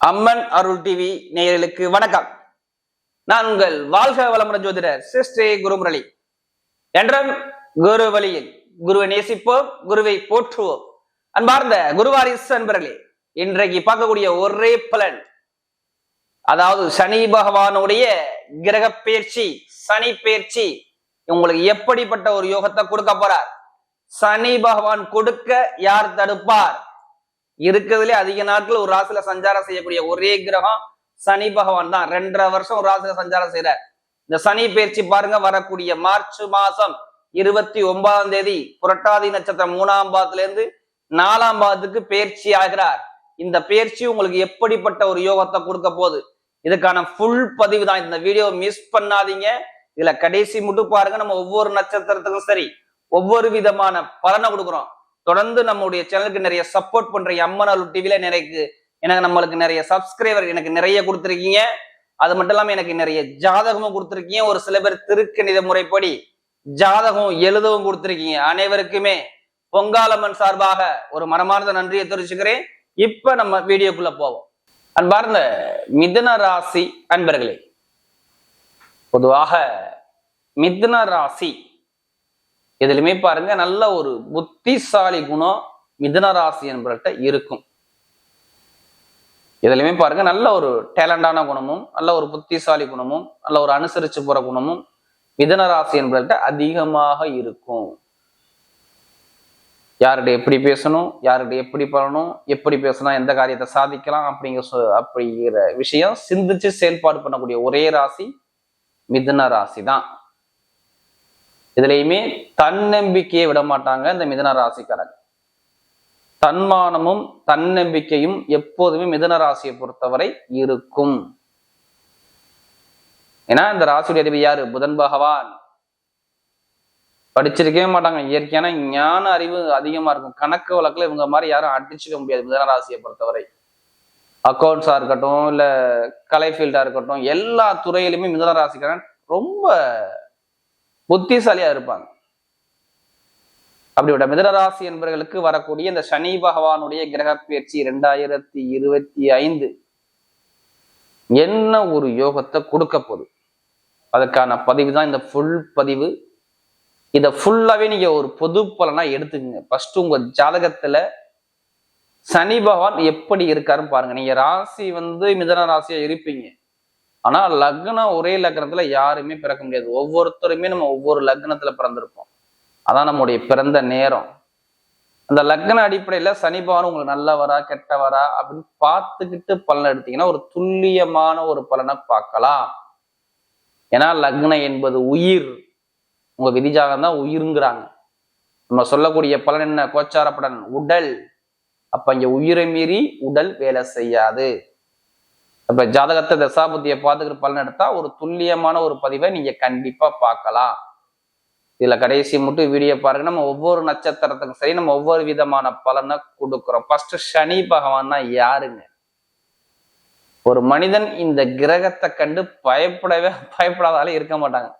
அம்மன் அருள் TV நேயர்களுக்கு வணக்கம். நான் உங்கள் வாழ்க வளமுடன் ஜோதிடர் ஸ்ரீ குருமுரளி. என்றும் குரு வழியில் குருவை நேசிப்போம், குருவை போற்றுவோம். அன்பார்ந்த குருவாரிசு அன்பர்களே, இன்றைக்கு பார்க்கக்கூடிய ஒரே பலன், அதாவது சனி பகவானுடைய கிரக பயிற்சி, சனி பயிற்சி உங்களுக்கு எப்படிப்பட்ட ஒரு யோகத்தை கொடுக்க போறார்? சனி பகவான் கொடுக்க யார் தடுப்பார்? இருக்கிறதுலே அதிக நாட்கள் ஒரு ராசியில சஞ்சாரம் செய்யக்கூடிய ஒரே கிரகம் சனி பகவான் தான். 2.5 வருஷம் ஒரு ராசியில சஞ்சாரம் செய்யற இந்த சனி பயிற்சி பாருங்க, வரக்கூடிய மார்ச் மாசம் 29ஆம் தேதி புரட்டாதி நட்சத்திரம் 3ஆம் பாதத்துல இருந்து 4ஆம் பாதத்துக்கு பயிற்சி ஆகிறார். இந்த பயிற்சி உங்களுக்கு எப்படிப்பட்ட ஒரு யோகத்தை கொடுக்க போகுது, இதுக்கான ஃபுல் பதிவு தான். இந்த வீடியோ மிஸ் பண்ணாதீங்க. இதுல கடைசி மட்டும் பாருங்க. நம்ம ஒவ்வொரு நட்சத்திரத்துக்கும் சரி ஒவ்வொரு விதமான பலனை கொடுக்குறோம். தொடர்ந்து நம்முடைய சேனலுக்கு நிறைய சப்போர்ட் பண்றீங்க. அம்மன் அருள் டிவில நம்மளுக்கு நிறைய சப்ஸ்கிரைபர் எனக்கு நிறைய கொடுத்துருக்கீங்க. அது மட்டும் இல்லாம எனக்கு நிறைய ஜாதகமும் கொடுத்துருக்கீங்க. ஒரு சில பேர் திருக்கணித முறைப்படி ஜாதகம் எழுதவும் கொடுத்துருக்கீங்க. அனைவருக்குமே பொங்காலம்மன் சார்பாக ஒரு மனமார்ந்த நன்றியை தெரிவிச்சுக்கிறேன். இப்ப நம்ம வீடியோக்குள்ள போவோம். அன்பார்ந்த மிதுன ராசி அன்பர்களே, பொதுவாக மிதுன ராசி எதுலையுமே பாருங்க, நல்ல ஒரு புத்திசாலி குணம் மிதுன ராசி என்பவர்கிட்ட இருக்கும். எதுலையுமே பாருங்க, நல்ல ஒரு டேலண்டான குணமும், நல்ல ஒரு புத்திசாலி குணமும், நல்ல ஒரு அனுசரிச்சு போற குணமும் மிதுன ராசி என்பவர்கிட்ட அதிகமாக இருக்கும். யார்கிட்ட எப்படி பேசணும், யார்கிட்ட எப்படி பண்ணணும், எப்படி பேசணும், எந்த காரியத்தை சாதிக்கலாம் அப்படிங்கிற விஷயம் சிந்திச்சு செயல்பாடு பண்ணக்கூடிய ஒரே ராசி மிதுன ராசி தான். இதுலயுமே தன்னம்பிக்கையை விட மாட்டாங்க இந்த மிதுன ராசிக்காரங்க. தன்மானமும் தன்னம்பிக்கையும் எப்போதுமே மிதுன ராசியை பொறுத்தவரை இருக்கும். ஏன்னா இந்த ராசியுடைய அதிபதி யாரு? புதன் பகவான். படிச்சிருக்கவே மாட்டாங்க. இயற்கையான ஞான அறிவு அதிகமா இருக்கும். கணக்கு வழக்குல இவங்க மாதிரி யாரும் அடிச்சுக்க முடியாது மிதுன ராசியை பொறுத்தவரை. அக்கௌண்ட்ஸா இருக்கட்டும், இல்ல கலை ஃபீல்டா இருக்கட்டும், எல்லா துறையிலுமே மிதுன ராசிக்காரன் ரொம்ப புத்திசாலியா இருப்பாங்க. அப்படிப்பட்ட மிதுன ராசி என்பவர்களுக்கு வரக்கூடிய இந்த சனி பகவானுடைய கிரக பயிற்சி 2025 என்ன ஒரு யோகத்தை கொடுக்க போகுது, அதுக்கான பதிவு தான் இந்த ஃபுல் பதிவு. இதை ஃபுல்லாவே நீங்க ஒரு பொது பலனா எடுத்துக்கங்க. ஃபர்ஸ்ட் உங்க ஜாதகத்துல சனி பகவான் எப்படி இருக்காருன்னு பாருங்க. நீங்க ராசி மிதுன ராசியா இருப்பீங்க, ஆனா லக்னம் ஒரே லக்னத்துல யாருமே பிறக்க முடியாது. ஒவ்வொருத்தருமே நம்ம ஒவ்வொரு லக்னத்துல பிறந்திருப்போம். அதான் நம்முடைய பிறந்த நேரம். அந்த லக்ன அடிப்படையில சனி பகவான் உங்களுக்கு நல்லவரா கெட்டவரா அப்படின்னு பார்த்துக்கிட்டு பலன் எடுத்தீங்கன்னா ஒரு துல்லியமான ஒரு பலனை பார்க்கலாம். ஏன்னா லக்னம் என்பது உயிர். உங்க விதிஜாகம் தான் உயிருங்கிறாங்க. நம்ம சொல்லக்கூடிய பலன் என்ன? கோச்சார பலன் உடல். அப்ப இங்க உயிரை மீறி உடல் வேலை செய்யாது. அப்ப ஜாதகத்தை தசாபுத்தியை பார்த்துக்கிட்டு பலன் எடுத்தா ஒரு துல்லியமான ஒரு பதிவை நீங்க கண்டிப்பா பார்க்கலாம். இதுல கடைசி மட்டும் வீடியோ பாருங்க. நம்ம ஒவ்வொரு நட்சத்திரத்துக்கும் சரி நம்ம ஒவ்வொரு விதமான பலனை கொடுக்குறோம். ஃபர்ஸ்ட் சனி பகவான் தான் யாருங்க? ஒரு மனிதன் இந்த கிரகத்தை கண்டு பயப்படாதாலே இருக்க மாட்டாங்க.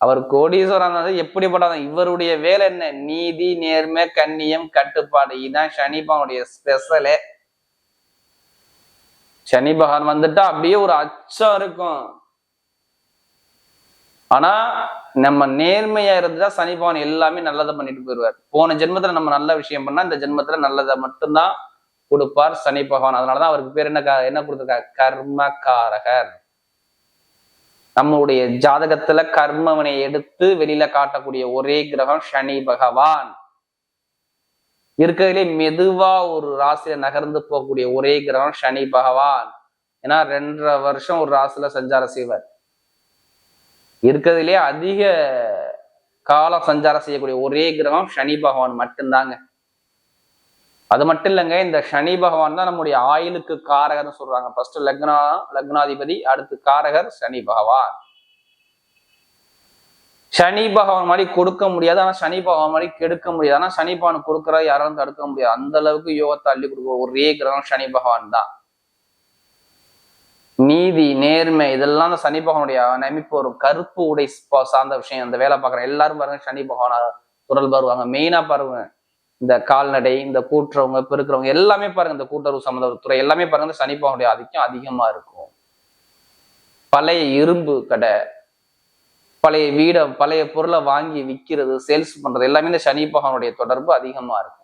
அவர் கோடீஸ்வரன் எப்படிப்பட்டாங்க? இவருடைய வேலை என்ன? நீதி, நேர்மை, கண்ணியம், கட்டுப்பாடு. இதுதான் சனி பகவானுடைய ஸ்பெஷலே. சனி பகவான் வந்துட்டா அப்படியே ஒரு அச்சம் இருக்கும். ஆனா நம்ம நேர்மையா இருந்துட்டா சனி பகவான் எல்லாமே நல்லதை பண்ணிட்டு போயிடுவார். போன ஜென்மத்துல நம்ம நல்ல விஷயம் பண்ணா இந்த ஜென்மத்துல நல்லதை மட்டும்தான் கொடுப்பார் சனி பகவான். அதனாலதான் அவருக்கு பேர் என்ன கொடுத்திருக்காரு? கர்மகாரகர். நம்மளுடைய ஜாதகத்துல கர்மவினை எடுத்து வெளியில காட்டக்கூடிய ஒரே கிரகம் சனி பகவான். இருக்கிறதுலே மெதுவா ஒரு ராசியில நகர்ந்து போகக்கூடிய ஒரே கிரகம் சனி பகவான். ஏன்னா 2.5 வருஷம் ஒரு ராசியில சஞ்சாரம் செய்வார். இருக்கிறதுலே அதிக காலம் சஞ்சாரம் செய்யக்கூடிய ஒரே கிரகம் சனி பகவான் மட்டும்தாங்க. அது மட்டும் இல்லைங்க, இந்த சனி பகவான் தான் நம்முடைய ஆயுளுக்கு காரகர்னு சொல்றாங்க. ஃபர்ஸ்ட் லக்னாதிபதி, அடுத்து காரகர் சனி பகவான். சனி பகவான் மாதிரி கொடுக்க முடியாது, ஆனா சனி பகவான் மாதிரி கெடுக்க முடியாது. ஆனா சனி பகவான் கொடுக்குற யாராலும் தடுக்க முடியாது. அந்த அளவுக்கு யோகத்தை அள்ளி கொடுக்குற ஒரே கிரகம் சனி பகவான் தான். நீதி, நேர்மை இதெல்லாம் அந்த சனி பகவானுடைய அமைப்பு. ஒரு கருப்பு உடை சார்ந்த விஷயம். அந்த வேலை பார்க்குற எல்லாரும் பாருங்க சனி பகவான குரல் வருவாங்க. மெயினா பாருங்க இந்த கால்நடை, இந்த கூட்டுறவங்க, பெருக்கிறவங்க எல்லாமே பாருங்க, இந்த கூட்டுறவு சம்மந்த துறை எல்லாமே பாருங்க, இந்த சனி பகவானுடைய ஆதிக்கம் அதிகமா இருக்கும். பழைய இரும்பு கடை, பழைய வீடை, பழைய பொருளை வாங்கி விற்கிறது, சேல்ஸ் பண்றது எல்லாமே இந்த சனி பகவானுடைய தொடர்பு அதிகமா இருக்கும்.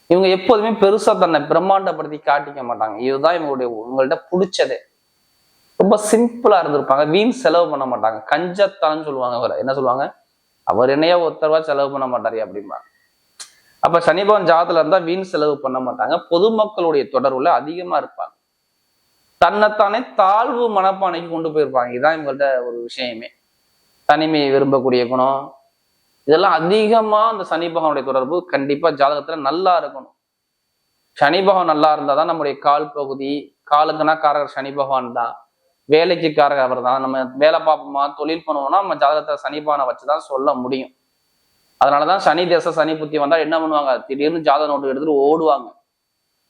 இவங்க எப்போதுமே பெருசா தன்னை பிரம்மாண்டப்படுத்தி காட்டிக்க மாட்டாங்க. இதுதான் உங்கள்ட்ட பிடிச்சதே. ரொம்ப சிம்பிளா இருந்திருப்பாங்க. வீண் செலவு பண்ண மாட்டாங்க. கஞ்சத்தனம் சொல்லுவாங்க. அவரை என்ன சொல்லுவாங்க, அவர் என்னையா ஒருத்தரவா செலவு பண்ண மாட்டாரு அப்படிம்பாங்க. அப்ப சனி பகவான் ஜாதத்துல இருந்தா வீண் செலவு பண்ண மாட்டாங்க. பொதுமக்களுடைய தொடர்புல அதிகமா இருப்பாங்க. தன்னைத்தானே தாழ்வு மனப்பானைக்கு கொண்டு போயிருப்பாங்க. இதுதான் இவங்கள்ட்ட ஒரு விஷயமே. தனிமையை விரும்பக்கூடிய குணம், இதெல்லாம் அதிகமா அந்த சனி பகவானுடைய தொடர்பு கண்டிப்பா ஜாதகத்துல நல்லா இருக்கணும். சனி பகவான் நல்லா இருந்தாதான் நம்முடைய கால் பகுதி, காலுக்குன்னா காரகர் சனி பகவான் தான், வேலைக்கு காரகர் அவர் தான். நம்ம வேலை பார்ப்போமா, தொழில் பண்ணுவோம்னா நம்ம ஜாதகத்துல சனி பகவானை வச்சுதான் சொல்ல முடியும். அதனாலதான் சனி தேச சனி புத்தி வந்தா என்ன பண்ணுவாங்க, திடீர்னு ஜாதக நோட்டு எடுத்துட்டு ஓடுவாங்க.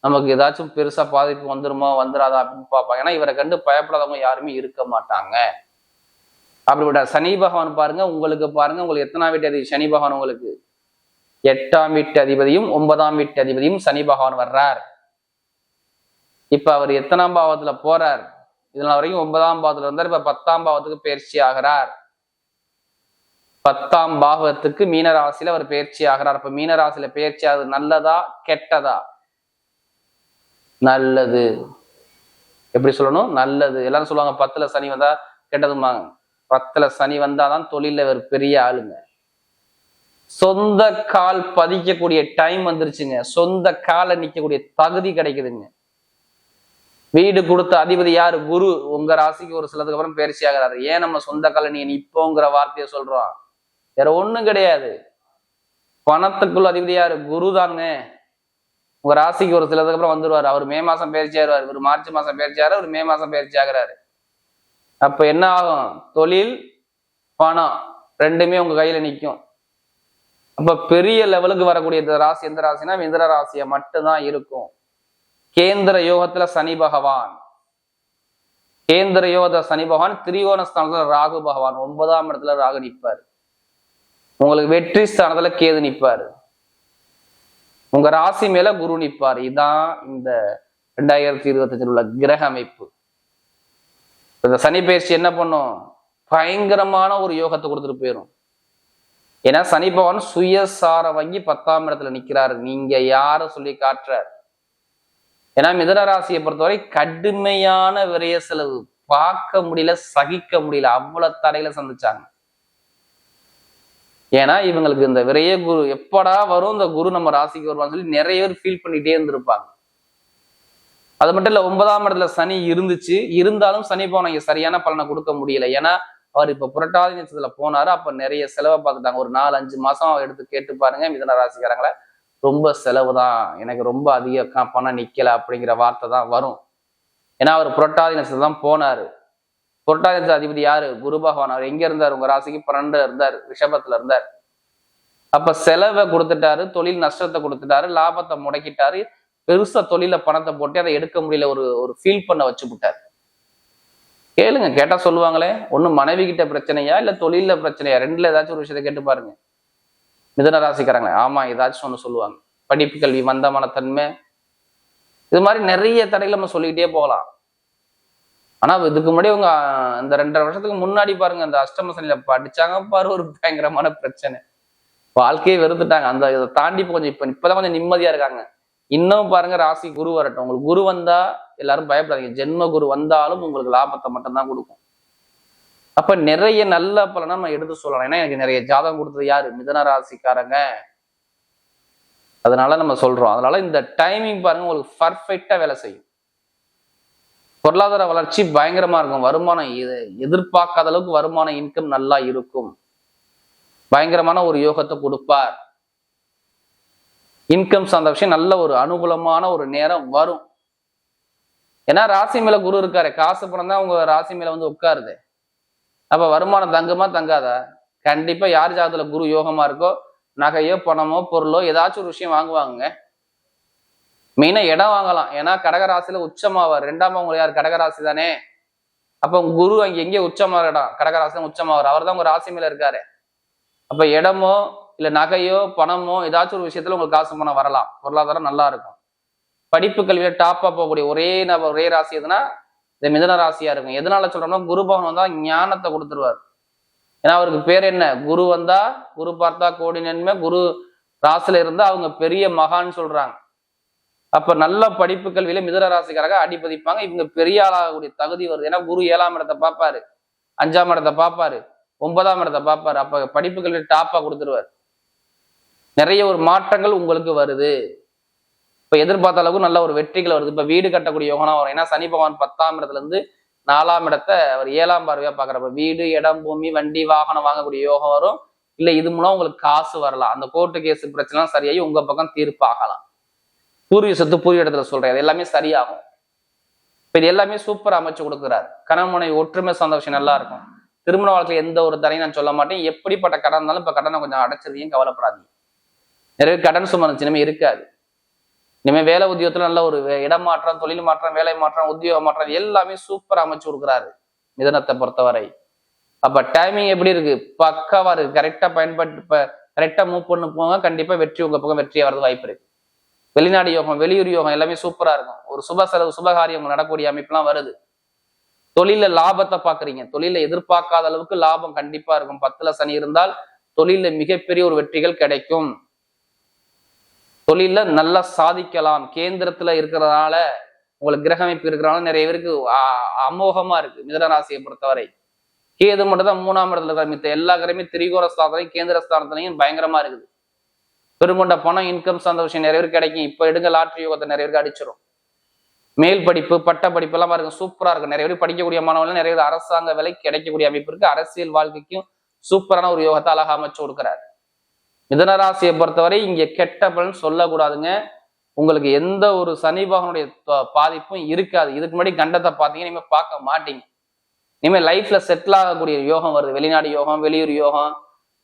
நமக்கு ஏதாச்சும் பெருசா பாதிப்பு வந்துருமோ வந்துடாதா அப்படின்னு பார்ப்பாங்க. ஏன்னா இவரை கண்டு பயப்படாதவங்க யாருமே இருக்க மாட்டாங்க. அப்படிப்பட்ட சனி பகவான் பாருங்க, உங்களுக்கு எத்தனாம் வீட்டு அதிபதி சனி பகவான்? உங்களுக்கு 8ஆம் வீட்டு அதிபதியும் 9ஆம் வீட்டு அதிபதியும் சனி பகவான் வர்றார். இப்ப அவர் எத்தனாம் பாவத்துல போறார்? இதனால வரைக்கும் 9ஆம் பாவத்துல இருந்தார். இப்ப 10ஆம் பாவத்துக்கு பயிற்சி ஆகிறார். 10ஆம் பாவத்துக்கு மீனராசியில அவர் பயிற்சி ஆகிறார். இப்ப மீனராசியில பயிற்சி ஆகுது நல்லதா கெட்டதா? நல்லது. எப்படி சொல்லணும்? நல்லது. எல்லாரும் சொல்லுவாங்க 10ல சனி வந்தா கெட்டதுமாங்க. 10ல சனி வந்தாதான் தொழில ஒரு பெரிய ஆளுங்க. சொந்த கால் பதிக்கக்கூடிய டைம் வந்துருச்சுங்க. சொந்த காலை நிக்கக்கூடிய தகுதி கிடைக்குதுங்க. வீடு கொடுத்த அதிபதி யாரு? குரு. உங்க ராசிக்கு ஒரு சிலதுக்கு அப்புறம் பயிற்சி ஆகிறாரு. ஏன் நம்ம சொந்த காலை நீ நிப்போங்கிற வார்த்தையை சொல்றோம்? வேற ஒண்ணும் கிடையாது. பணத்துக்குள்ள அதிபதி யாரு? குரு தாங்க. உங்க ராசிக்கு ஒரு சிலதுக்கு அப்புறம் வந்துருவாரு. அவர் மே மாசம் பயிற்சி ஆகிறார். இவர் மார்ச் மாசம் பயிற்சி ஆகிறார். இவர் மே மாசம் பயிற்சி ஆகிறாரு. அப்ப என்ன ஆகும்? தொழில், பணம் ரெண்டுமே உங்க கையில நிற்கும். அப்ப பெரிய லெவலுக்கு வரக்கூடிய ராசி எந்த ராசினா மிதுன ராசியா மட்டும்தான் இருக்கும். கேந்திர யோகத்துல சனி பகவான், கேந்திர யோகத்துல சனி பகவான், திரிகோண ஸ்தானத்துல ராகு பகவான், 9ஆம் இடத்துல ராகு நிற்பாரு. உங்களுக்கு வெற்றி ஸ்தானத்துல கேது நிற்பாரு. உங்க ராசி மேல குரு நிற்பாரு. இதுதான் இந்த 2025 உள்ள கிரக அமைப்பு. இந்த சனி பயிற்சி என்ன பண்ணும்? பயங்கரமான ஒரு யோகத்தை கொடுத்துட்டு போயிடும். ஏன்னா சனி பகவான் சுயசார வங்கி 10ஆம் இடத்துல நிக்கிறாரு. நீங்க யார சொல்லி காட்டுறாரு? ஏன்னா மிதுன ராசியை பொறுத்தவரை கடுமையான விரைய செலவு, பார்க்க முடியல, சகிக்க முடியல, அவ்வளவு தடையில சந்திச்சாங்க. ஏன்னா இவங்களுக்கு இந்த விரைய குரு எப்படா வரும், இந்த குரு நம்ம ராசிக்கு வருவான்னு சொல்லி நிறைய பேர் ஃபீல் பண்ணிட்டே இருந்திருப்பாங்க. அது மட்டும் இல்ல, 9ஆம் இடத்துல சனி இருந்துச்சு, இருந்தாலும் சனி பகவான் இங்க சரியான பலனை கொடுக்க முடியல. ஏன்னா அவர் இப்ப புரட்டாதி நட்சத்திரத்துல போனாரு. அப்ப நிறைய செலவை பார்த்துட்டாங்க. ஒரு 4-5 மாசம் எடுத்து கேட்டு பாருங்க மிதுன ராசிக்காரங்களை, ரொம்ப செலவு தான், எனக்கு ரொம்ப அதிக பணம் நிக்கல அப்படிங்கிற வார்த்தை தான் வரும். ஏன்னா அவர் புரட்டாதி நட்சத்திரம் தான் போனாரு. புரட்டாதி நட்சத்திர அதிபதி யாரு? குரு பகவான். அவர் எங்க இருந்தார்? உங்க ராசிக்கு 12 இருந்தார், ரிஷபத்துல இருந்தார். அப்ப செலவை கொடுத்துட்டாரு, தொழில் நஷ்டத்தை கொடுத்துட்டாரு, லாபத்தை முடக்கிட்டாரு, பெருசா தொழில பணத்தை போட்டு அதை எடுக்க முடியல, ஒரு ஃபீல் பண்ண வச்சு விட்டாரு. கேளுங்க, கேட்டா சொல்லுவாங்களே, ஒண்ணு மனைவி கிட்ட பிரச்சனையா இல்ல தொழில பிரச்சனையா? ரெண்டுல ஏதாச்சும் ஒரு விஷயத்த கேட்டு பாருங்க மிதுன ராசிக்காரங்களே. ஆமா, ஏதாச்சும் ஒண்ணு சொல்லுவாங்க. படிப்பு, கல்வி, மந்தமான தன்மை, இது மாதிரி நிறைய தடைகள் நம்ம சொல்லிக்கிட்டே போகலாம். ஆனா இதுக்கு முன்னாடி உங்க இந்த 2.5 வருஷத்துக்கு முன்னாடி பாருங்க, அந்த அஷ்டம சனியில படிச்சாங்க பாரு, ஒரு பயங்கரமான பிரச்சனை, வாழ்க்கையை வெறுத்துட்டாங்க. அந்த இதை தாண்டி கொஞ்சம் இப்பதான் கொஞ்சம் நிம்மதியா இருக்காங்க. இன்னும் பாருங்க, ராசி குரு வரட்டும். உங்களுக்கு குரு வந்தா எல்லாரும் பயப்படாதீங்க. ஜென்ம குரு வந்தாலும் உங்களுக்கு லாபத்தை மட்டும்தான் கொடுக்கும். அப்ப நிறைய நல்ல பலனை நம்ம எடுத்து சொல்லலாம். ஏன்னா எனக்கு நிறைய ஜாதகம் கொடுத்தது யாரு? மிதுன ராசிக்காரங்க. அதனால நம்ம சொல்றோம். அதனால இந்த டைமிங் பாருங்க, உங்களுக்கு பர்ஃபெக்டா வேலை செய்யும். பொருளாதார வளர்ச்சி பயங்கரமா இருக்கும். வருமானம் எதிர்பார்க்காத அளவுக்கு வருமான இன்கம் நல்லா இருக்கும். பயங்கரமான ஒரு யோகத்தை கொடுப்பார். இன்கம் சார்ந்த விஷயம் நல்ல ஒரு அனுகூலமான ஒரு நேரம் வரும். ஏன்னா ராசி மேல குரு இருக்காரு. காசு பணம் தான் உங்க ராசி மேல வந்து உட்காருது. அப்ப வருமானம் தங்குமா தங்காதா? கண்டிப்பா யார் ஜாதகத்துல குரு யோகமா இருக்கோ நகையோ பணமோ பொருளோ ஏதாச்சும் ஒரு விஷயம் வாங்குவாங்க. மெயினா இடம் வாங்கலாம். ஏன்னா கடகராசியில உச்சமாவார். 2ஆம் அவங்க யார்? கடகராசி தானே. அப்ப குரு அங்க எங்கே உச்சமாவார்? இடம் கடகராசி உச்சமாவார். அவர் தான் உங்க ராசி மேல இருக்காரு. அப்ப இடமோ இல்ல நகையோ பணமோ ஏதாச்சும் ஒரு விஷயத்துல உங்களுக்கு காசு பணம் வரலாம், பொருளாதாரம் நல்லா இருக்கும். படிப்பு கல்வியில டாப்பா போகக்கூடிய ஒரே ராசி எதுனா இந்த மிதுன ராசியா இருக்கும். எதனால சொல்றோம்னா குரு பகவான் வந்தா ஞானத்தை கொடுத்துருவார். ஏன்னா அவருக்கு பேர் என்ன, குரு வந்தா குரு பார்த்தா கோடி நன்மை, குரு ராசியில இருந்தா அவங்க பெரிய மகான்னு சொல்றாங்க. அப்ப நல்ல படிப்பு கல்வியில மிதுன ராசிக்காரங்க அடிப்பதிப்பாங்க. இவங்க பெரிய ஆளாகக்கூடிய தகுதி வருது. ஏன்னா குரு 7ஆம் இடத்தை பார்ப்பாரு, 5ஆம் இடத்தை பார்ப்பாரு, 9ஆம் இடத்தை பார்ப்பாரு. அப்ப படிப்பு கல்வியில டாப்பா கொடுத்துருவார். நிறைய ஒரு மாற்றங்கள் உங்களுக்கு வருது. இப்ப எதிர்பார்த்த அளவுக்கு நல்ல ஒரு வெற்றிகள் வருது. இப்ப வீடு கட்டக்கூடிய யோகனா வரும். ஏன்னா சனி பகவான் 10ஆம் இடத்துல இருந்து 4ஆம் இடத்தை அவர் 7ஆம் பார்வையா பாக்குறப்ப வீடு, இடம், பூமி, வண்டி, வாகனம் வாங்கக்கூடிய யோகம் வரும். இல்ல இது மூலம் உங்களுக்கு காசு வரலாம். அந்த கோர்ட்டு கேஸ் பிரச்சனை சரியாகி உங்க பக்கம் தீர்ப்பாகலாம். பூர்வீக சொத்து பூர்வீக இடத்துல சொல்றேன், அது எல்லாமே சரியாகும். இப்ப இது எல்லாமே சூப்பர் அமைச்சு கொடுக்குறாரு. கணவனை ஒற்றுமை சந்தோஷம் நல்லா இருக்கும். திருமண வாழ்க்கையில் எந்த ஒரு தரையும் நான் சொல்ல மாட்டேன். எப்படிப்பட்ட கடன் இருந்தாலும் இப்ப கடனை கொஞ்சம் அடைச்சிருக்கீங்க, கவலைப்படாதீங்க. நிறைய கடன் சுமந்த இனிமே இருக்காது. இனிமே வேலை உத்தியோகத்துல நல்ல ஒரு இடமாற்றம், தொழில் மாற்றம், வேலை மாற்றம், உத்தியோக மாற்றம் எல்லாமே சூப்பர் அமைச்சு கொடுக்குறாரு மிதனத்தை பொறுத்தவரை. அப்ப டைமிங் எப்படி இருக்கு, பக்காவா இருக்கு. கரெக்டா பயன்படுத்தி கரெக்டா மூவ் பண்ணு போங்க, கண்டிப்பா வெற்றி உங்க பக்கம் வெற்றியா வரது வாய்ப்பு இருக்கு. வெளிநாடு யோகம், வெளியூர் யோகம் எல்லாமே சூப்பரா இருக்கும். ஒரு சுப செலவு சுபகாரியம் நடக்கூடிய அமைப்புலாம் வருது. தொழில லாபத்தை பாக்குறீங்க, தொழில எதிர்பார்க்காத அளவுக்கு லாபம் கண்டிப்பா இருக்கும். 10ல சனி இருந்தால் தொழில மிகப்பெரிய ஒரு வெற்றிகள் கிடைக்கும். தொழில நல்லா சாதிக்கலாம். கேந்திரத்துல இருக்கிறதுனால உங்களுக்கு கிரக அமைப்பு இருக்கிறனால நிறைய பேருக்கு அமோகமா இருக்கு. மிதுன ராசியை பொறுத்தவரை கேது மட்டும் தான் 3ஆம் இடத்துல இருக்கிற, மித்த எல்லா கிரகமே திரிகோண ஸ்தானத்திலையும் கேந்திர ஸ்தானத்திலையும் பயங்கரமா இருக்குது. பெருங்கொண்ட பணம், இன்கம் சார்ந்த விஷயம் நிறைய பேருக்கு கிடைக்கும். இப்ப எடுங்க லாட்ரி யோகத்தை நிறைய பேருக்கு அடிச்சிடும். மேல் படிப்பு, பட்ட படிப்பு எல்லாம் பாருங்க சூப்பரா இருக்கும். நிறைய பேர் படிக்கக்கூடிய மாணவர்கள் நிறைய பேர் அரசாங்க வேலை கிடைக்கக்கூடிய அமைப்பு இருக்கு. அரசியல் வாழ்க்கைக்கும் சூப்பரான ஒரு யோகத்தை அழகா அமைச்சு கொடுக்குறாரு. மிதுன ராசியை பொறுத்தவரை இங்க கெட்ட பலன் சொல்லக்கூடாதுங்க. உங்களுக்கு எந்த ஒரு சனி பகவானுடைய பாதிப்பும் இருக்காது. இதுக்கு முன்னாடி கண்டத்தை பார்த்தீங்கன்னா இனிமேல் பார்க்க மாட்டீங்க. இனிமேல் லைஃப்ல செட்டில் ஆகக்கூடிய யோகம் வருது. வெளிநாடு யோகம், வெளியூர் யோகம்.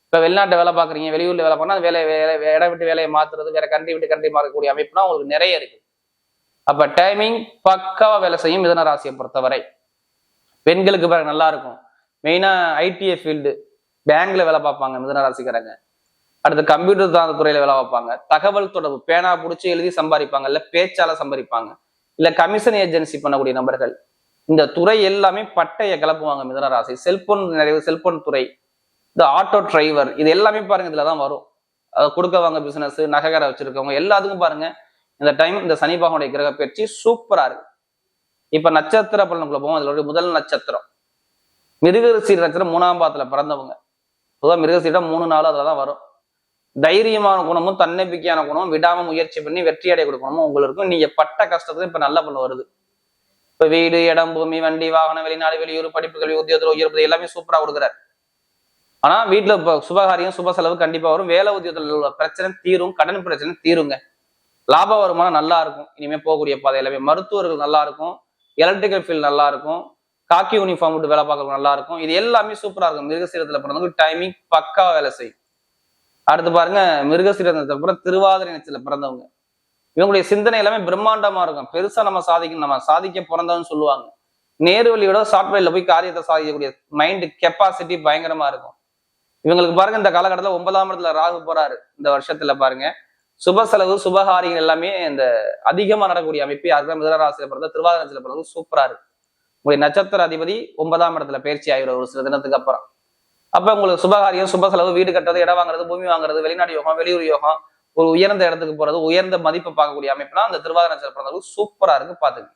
இப்ப வெளிநாட்டு வேலை பார்க்குறீங்க, வெளியூர்ல வேலை பண்ணா வேலை இடம் விட்டு வேலையை மாத்துறது, வேற கண்ட்ரி விட்டு கண்ட்ரி மாறக்கூடிய அமைப்புனா உங்களுக்கு நிறைய இருக்கு. அப்ப டைமிங் பக்காவா வேலை செய்யும் மிதுன ராசியை பொறுத்தவரை. பெண்களுக்கு பாருங்க நல்லா இருக்கும். மெயினா ஐடிஐ ஃபீல்டு, பேங்க்ல வேலை பார்ப்பாங்க மிதுன ராசிக்காரங்க. அடுத்து கம்ப்யூட்டர் சார்ந்த துறையில வேலை பார்ப்பாங்க. தகவல் தொடர்பு, பேனா பிடிச்சி எழுதி சம்பாதிப்பாங்க, இல்ல பேச்சால சம்பாதிப்பாங்க, இல்ல கமிஷன் ஏஜென்சி பண்ணக்கூடிய நபர்கள். இந்த துறை எல்லாமே பட்டையை கிளப்புவாங்க மிதுன ராசி. செல்போன், நிறைய செல்போன் துறை, இந்த ஆட்டோ டிரைவர், இது எல்லாமே பாருங்க இதுலதான் வரும். அதை கொடுக்க வாங்க பிசினஸ், நகைக்கடை வச்சிருக்கவங்க எல்லாத்துக்கும் பாருங்க இந்த டைம் இந்த சனி பகவானுடைய கிரக பயிற்சி சூப்பரா இருக்கு. இப்ப நட்சத்திர பலனுக்குள்ள போவோம். அதோட முதல் நட்சத்திரம் மிருகசீர நட்சத்திரம் 3ஆம் பாதத்துல பிறந்தவங்க. பொதுவாக மிருகசீரம் 3 நாள் அதுலதான் வரும். தைரியமான குணமும் தன்னம்பிக்கையான குணமும் விடாம முயற்சி பண்ணி வெற்றி அடைய கொடுக்கணுமும் உங்களுக்கு. நீங்க பட்ட கஷ்டத்துக்கு இப்ப நல்ல பலன் வருது. இப்ப வீடு, இடம், பூமி, வண்டி, வாகனம், வெளிநாடு, வெளியூர், படிப்பு, கல்வி, உத்தியோகத்தில் உயர்வு எல்லாமே சூப்பரா கொடுக்குறாரு. ஆனா வீட்டுல இப்ப சுபகாரியம், சுப செலவு கண்டிப்பா வரும். வேலை உத்தியோகத்தில் உள்ள பிரச்சனை தீரும், கடன் பிரச்சனை தீருங்க. லாப வருமானம் நல்லா இருக்கும். இனிமே போகக்கூடிய பாதை எல்லாமே. மருத்துவர்கள் நல்லா இருக்கும், எலக்ட்ரிக்கல் ஃபீல்ட் நல்லா இருக்கும், காக்கி யூனிஃபார்ம் விட்டு வேலை பார்க்கறது நல்லா இருக்கும். இது எல்லாமே சூப்பரா இருக்கும். மிருகசீரத்துல பிறந்தவங்க டைமிங் பக்கா வேலை செய்யும். அடுத்து பாருங்க மிருகசீரத்துல அப்புறம் திருவாதிரை நட்சத்திரத்துல பிறந்தவங்க. இவங்களுடைய சிந்தனை எல்லாமே பிரம்மாண்டமா இருக்கும். பெருசா நம்ம சாதிக்க பிறந்தவன்னு சொல்லுவாங்க. நேர்வழியோட சாஃப்ட்வேர்ல போய் காரியத்தை சாதிக்கக்கூடிய மைண்ட் கெப்பாசிட்டி பயங்கரமா இருக்கும். இவங்களுக்கு பாருங்க இந்த காலகட்டத்தில் 9ஆம் இடத்துல ராகு போறாரு. இந்த வருஷத்துல பாருங்க சுப செலவு சுபகாரியங்கள் எல்லாமே இந்த அதிகமா நடக்கக்கூடிய அமைப்பு. அதுதான் மிதுனராசியில பிறந்த திருவாதிரை நட்சத்திரத்துல பிறந்தது சூப்பரா இருக்கு. உங்களுடைய நட்சத்திர அதிபதி 9ஆம் இடத்துல பயிற்சி ஆகிடும் ஒரு சில தினத்துக்கு அப்புறம். அப்ப உங்களுக்கு சுபகாரியம், சுப செலவு, வீடு கட்டுறது, இடம் வாங்குறது, பூமி வாங்குறது, வெளிநாடு யோகம், வெளியூர் யோகம், ஒரு உயர்ந்த இடத்துக்கு போறது, உயர்ந்த மதிப்பை பார்க்கக்கூடிய அமைப்புலாம் அந்த திருவாதிரை நட்சத்திரம் பிறந்தவங்க சூப்பரா இருக்கு. பாத்துங்க.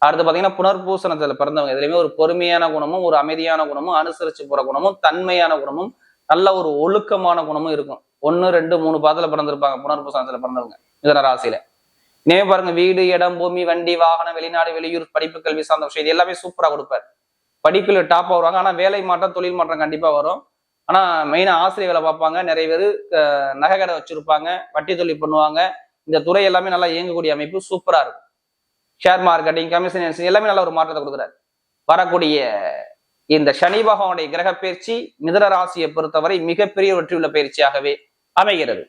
அடுத்து பாத்தீங்கன்னா புனர்பூச நட்சத்திரத்துல பிறந்தவங்க. இதுலயுமே ஒரு பொறுமையான குணமும், ஒரு அமைதியான குணமும், அனுசரிச்சு போற குணமும், தன்மையான குணமும், நல்ல ஒரு ஒழுக்கமான குணமும் இருக்கும். 1, 2, 3 பாதத்துல பிறந்திருப்பாங்க புனர்பூச நட்சத்திரத்துல பிறந்தவங்க மிதுன ராசியில. இனிமே பாருங்க வீடு, இடம், பூமி, வண்டி, வாகனம், வெளிநாடு, வெளியூர், படிப்பு, கல்வி சார்ந்த விஷயம் இது எல்லாமே சூப்பரா கொடுப்பாரு. படிப்புல டாப்பா வருவாங்க. ஆனா வேலை மாற்றம், தொழில் மாற்றம் கண்டிப்பா வரும். ஆனா மெயினா ஆசிரியர் வேலை பார்ப்பாங்க. நிறைய பேர் நகை கடை வச்சிருப்பாங்க, வட்டி தொழில் பண்ணுவாங்க. இந்த துறை எல்லாமே நல்லா இயங்கக்கூடிய அமைப்பு சூப்பரா இருக்கும். ஷேர் மார்க்கெட்டிங், கமிஷன் எல்லாமே நல்ல ஒரு மாற்றத்தை கொடுக்குறாரு. வரக்கூடிய இந்த சனி பகவானுடைய கிரக பயிற்சி மிதுன ராசியை பொறுத்தவரை மிகப்பெரிய வெற்றியுள்ள பயிற்சியாகவே அமைகிறது.